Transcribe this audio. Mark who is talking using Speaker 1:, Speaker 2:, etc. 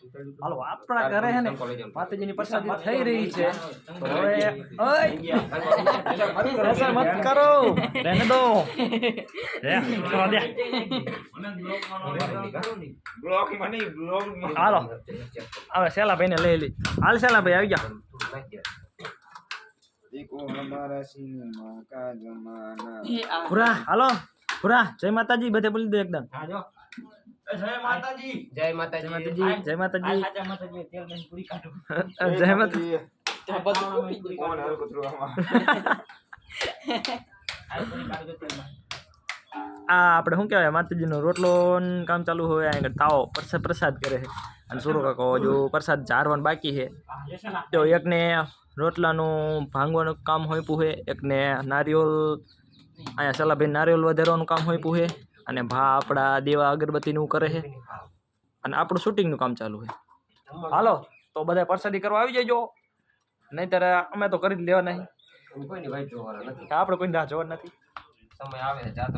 Speaker 1: હાલો આપણા ઘરે હે ને માતાજીની પ્રસાદી થઈ રહી છે તો હવે ઓય પ્રેશર મત કરો રહેને દો રે કરવા દે
Speaker 2: બ્લોક મને બ્લોક
Speaker 1: હાલો હવે સેલા ભાઈને લઈ લી હાલ સેલા ભાઈ આવી ગયા
Speaker 2: देखो हमारा सिनेमा का जमाना
Speaker 1: પૂરા હાલો પૂરા જય માતાજી બધે બોલી દો એકદમ
Speaker 2: जय माताजी
Speaker 3: જય માતાજી
Speaker 1: જય માતાજી
Speaker 3: જય માતાજી તેલ દહીં પૂરી કાઢો
Speaker 1: જય માતાજી
Speaker 2: कौन है कुछ
Speaker 1: આ આપણે શું કહેવાય માતાજીનો રોટલો કામ ચાલુ હોય અહીંયા તાવો પ્રસાદ કરે છે અને સુરો કાકો જો પ્રસાદ ચારવાનું બાકી છે તો એકને રોટલાનું ભાંગવાનું કામ હોય પૂહે એકને નારિયેળ અહીંયા સલાભાઈ નારિયેળ વધારવાનું કામ હોય પૂહે અને ભા આપણા દેવા અગરબત્તીનું કરે છે અને આપણું શૂટિંગનું કામ ચાલુ છે હાલો તો બધા પ્રસાદી કરવા આવી જજો નહીંતર અમે તો કરી જ લેવા નહીં
Speaker 3: કોઈની ભાઈ જોવાના નથી
Speaker 1: આપણે કોઈ ના જોવા નથી
Speaker 3: સમય આવે જાતો